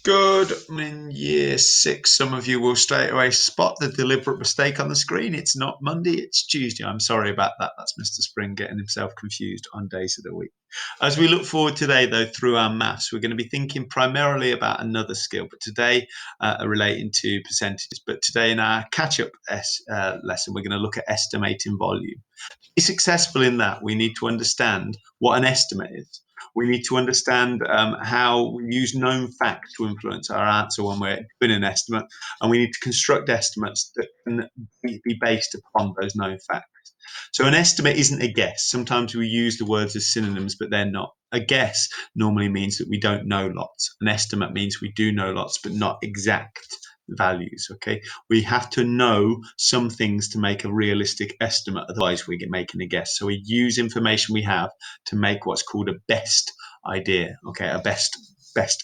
Good morning, year six. Some of you will straight away spot the deliberate mistake on the screen. It's not Monday, it's Tuesday. I'm sorry about that. That's Mr. Spring getting himself confused on days of the week. As we look forward today, though, through our maths, we're going to be thinking primarily about another skill, but today relating to percentages. But today in our catch-up lesson, we're going to look at estimating volume. To be successful in that, we need to understand what an estimate is. We need to understand how we use known facts to influence our answer when we're doing an estimate, and we need to construct estimates that can be based upon those known facts. So an estimate isn't a guess. Sometimes we use the words as synonyms, but they're not. A guess normally means that we don't know lots. An estimate means we do know lots, but not exact values. Okay, we have to know some things to make a realistic estimate, otherwise we're making a guess. So we use information we have to make what's called a best idea. Okay, a best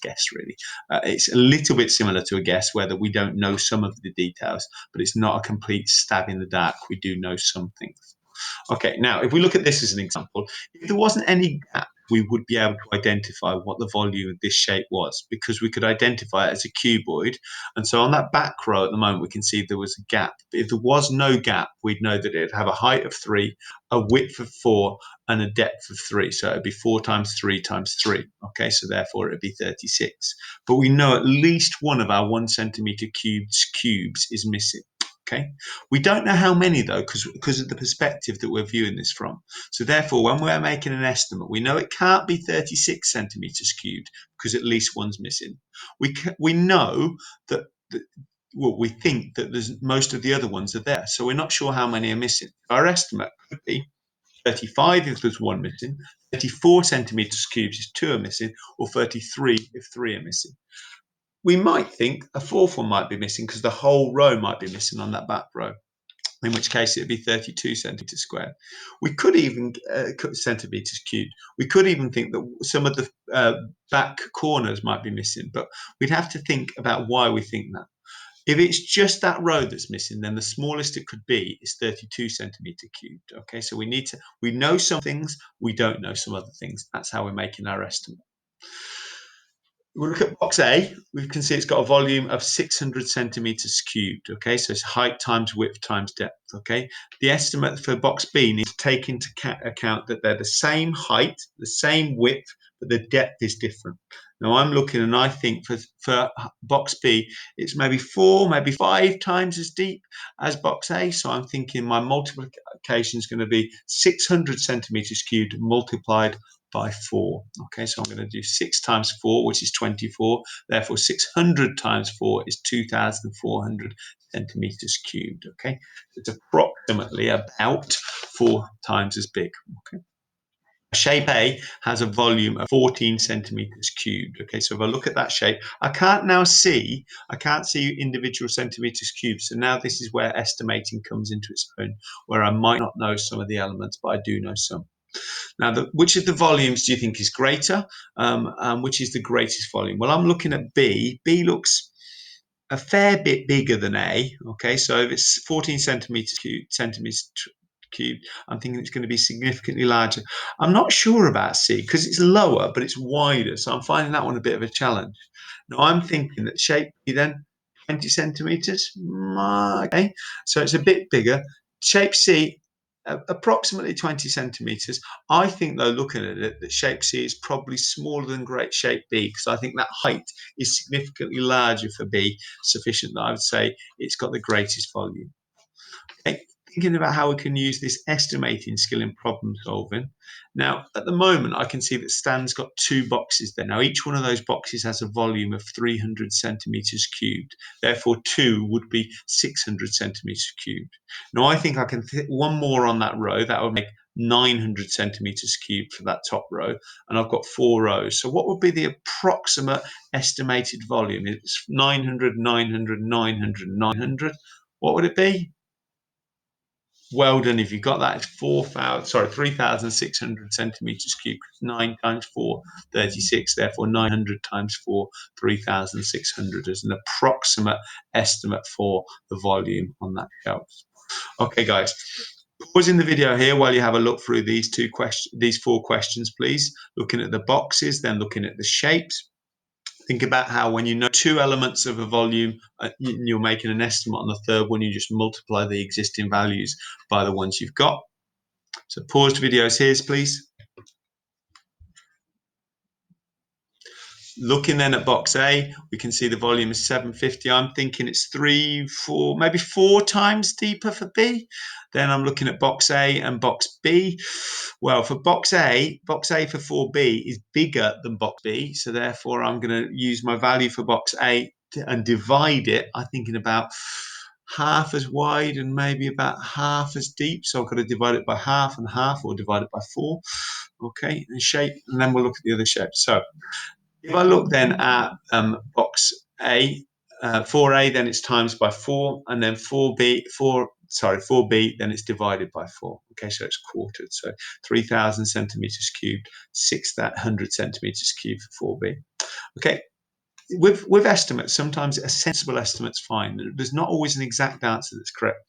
guess, really. It's a little bit similar to a guess, whether we don't know some of the details, but it's not a complete stab in the dark. We do know some things. Okay, now if we look at this as an example, if there wasn't any gap, we would be able to identify what the volume of this shape was, because we could identify it as a cuboid. And so on that back row at the moment, we can see there was a gap. But if there was no gap, we'd know that it'd have a height of 3, a width of 4, and a depth of 3. So it'd be 4 times 3 times 3. Okay, so therefore it'd be 36. But we know at least one of our 1 centimeter cubes is missing. Okay, we don't know how many though, because of the perspective that we're viewing this from. So therefore, when we're making an estimate, we know it can't be 36 centimeters cubed because at least one's missing. We know that, well, we think that there's most of the other ones are there, so we're not sure how many are missing. Our estimate could be 35 if there's one missing, 34 centimeters cubed if 2 are missing, or 33 if 3 are missing. We might think a fourth one might be missing because the whole row might be missing on that back row, in which case it'd be 32 centimeters squared. We could even centimeters cubed. We could even think that some of the back corners might be missing, but we'd have to think about why we think that. If it's just that row that's missing, then the smallest it could be is 32 centimeter cubed. Okay, so we know some things, we don't know some other things. That's how we're making our estimate. We look at box A, we can see it's got a volume of 600 centimeters cubed. Okay, so it's height times width times depth. Okay, the estimate for box B needs to take into account that they're the same height, the same width, but the depth is different. Now I'm looking and I think for box B, it's maybe 4, maybe 5 times as deep as box A. So I'm thinking my multiplication is going to be 600 centimeters cubed multiplied by 4. Okay, so I'm going to do 6 times 4, which is 24. Therefore, 600 times 4 is 2,400 centimeters cubed. Okay, it's approximately about 4 times as big. Okay. Shape A has a volume of 14 centimeters cubed. Okay, so if I look at that shape, I can't see individual centimeters cubed. So now this is where estimating comes into its own, where I might not know some of the elements, but I do know some. Now, which of the volumes do you think is greater? Which is the greatest volume? Well, I'm looking at B. B looks a fair bit bigger than A. Okay, so if it's 14 centimeters cubed, I'm thinking it's going to be significantly larger. I'm not sure about C because it's lower, but it's wider. So I'm finding that one a bit of a challenge. Now, I'm thinking that shape B then 20 centimeters. Okay, so it's a bit bigger. Shape C, approximately 20 centimeters. I think, though, looking at it, that shape C is probably smaller than great shape B, because I think that height is significantly larger for B, sufficient that I would say it's got the greatest volume. Okay. Thinking about how we can use this estimating skill in problem solving. Now, at the moment, I can see that Stan's got 2 boxes there. Now, each one of those boxes has a volume of 300 centimeters cubed. Therefore, 2 would be 600 centimeters cubed. Now, I think I can fit one more on that row. That would make 900 centimeters cubed for that top row. And I've got 4 rows. So what would be the approximate estimated volume? It's 900, 900, 900, 900. What would it be? Well done. If you got that, it's 3,600 centimeters cubed. 9 times 4, 36. Therefore, 900 times 4, 3,600 is an approximate estimate for the volume on that shelf. Okay, guys. Pausing the video here while you have a look through these 4 questions, please. Looking at the boxes, then looking at the shapes. Think about how when you know two elements of a volume, you're making an estimate on the third one, you just multiply the existing values by the ones you've got. So pause the videos here, please. Looking then at box A, we can see the volume is 750. I'm thinking it's 3, 4, maybe 4 times deeper for B. Then I'm looking at box A and box B. Well, for box A for 4B is bigger than box B. So therefore, I'm going to use my value for box A and divide it. I'm thinking about half as wide and maybe about half as deep. So I've got to divide it by half and half, or divide it by 4. Okay, and shape, and then we'll look at the other shape. So if I look then at box A, 4A, then it's times by 4, and then 4B, then it's divided by 4. Okay, so it's quartered. So 3,000 centimeters cubed, 600 centimeters cubed for 4B. Okay, with estimates, sometimes a sensible estimate's fine. There's not always an exact answer that's correct.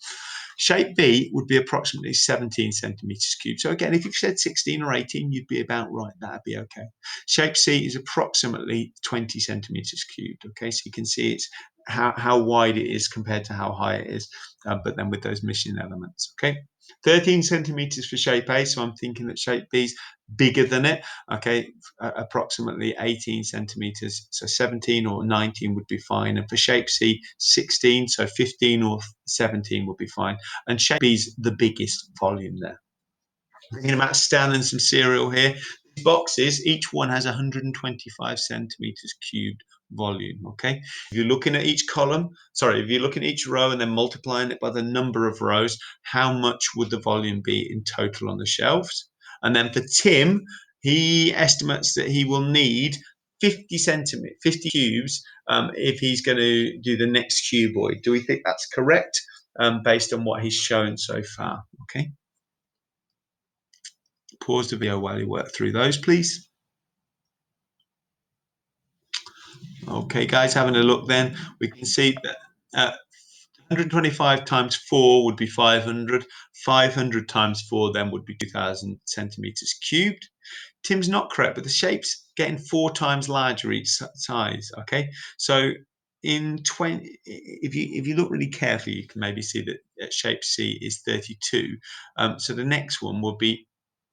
Shape B would be approximately 17 centimeters cubed. So again, if you said 16 or 18, you'd be about right. That'd be okay. Shape C is approximately 20 centimeters cubed. Okay, so you can see it's how wide it is compared to how high it is, but then with those missing elements. Okay, 13 centimeters for shape A. So I'm thinking that shape B is bigger than it. Okay, approximately 18 centimeters. So 17 or 19 would be fine. And for shape C, 16, so 15 or 17 would be fine. And shape B is the biggest volume there. Thinking about Stan and some cereal here. Boxes, each one has 125 centimeters cubed volume. Okay, if you're looking at each if you're looking at each row and then multiplying it by the number of rows, how much would the volume be in total on the shelves? And then for Tim, he estimates that he will need 50 cubes if he's going to do the next cuboid. Do we think that's correct based on what he's shown so far? Okay. Pause the video while you work through those, please. Okay, guys, having a look then, we can see that 125 times 4 would be 500. 500 times 4 then would be 2,000 centimeters cubed. Tim's not correct, but the shape's getting 4 times larger each size. Okay, so in 20, if you look really carefully, you can maybe see that shape C is 32. So the next one will be,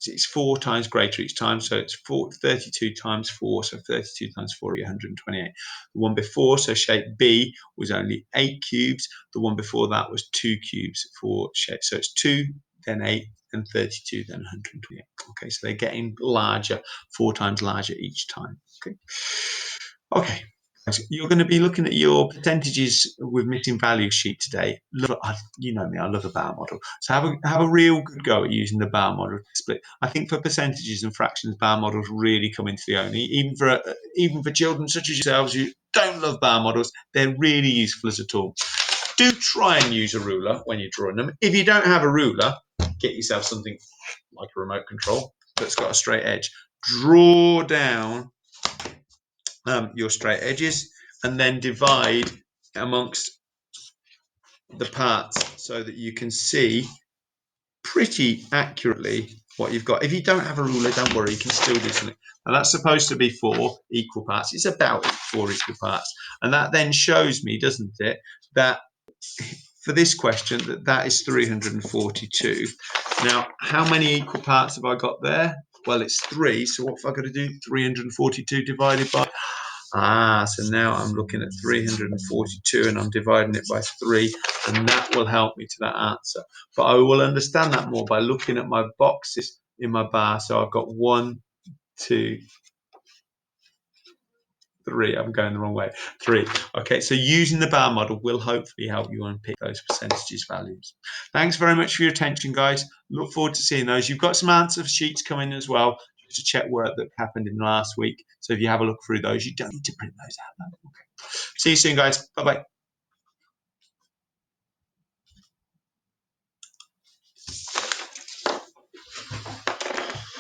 it's 4 times greater each time, so it's 32 times 4, so 32 times 4 will be 128. The one before, so shape B, was only 8 cubes. The one before that was 2 cubes for shape, so it's 2, then 8, then 32, then 128. Okay, so they're getting larger, 4 times larger each time. Okay. You're going to be looking at your percentages with missing value sheet today. You know me, I love a bar model. So have a real good go at using the bar model to split. I think for percentages and fractions, bar models really come into the own. Even for children such as yourselves who don't love bar models, they're really useful as a tool. Do try and use a ruler when you're drawing them. If you don't have a ruler, get yourself something like a remote control that's got a straight edge. Draw down your straight edges and then divide amongst the parts so that you can see pretty accurately what you've got. If you don't have a ruler, don't worry, you can still do something. And that's supposed to be 4 equal parts. It's about 4 equal parts. And that then shows me, doesn't it, that for this question, that is 342. Now, how many equal parts have I got there? Well, it's 3. So what have I got to do? 342 divided by... so now I'm looking at 342 and I'm dividing it by 3, and that will help me to that answer. But I will understand that more by looking at my boxes in my bar. So I've got 1, 2, 3. I'm going the wrong way. 3. Okay, so using the bar model will hopefully help you unpick those percentages values. Thanks very much for your attention, guys. Look forward to seeing those. You've got some answer sheets coming as well to check work that happened in last week. So if you have a look through those, you don't need to print those out. Okay. See you soon, guys. Bye-bye.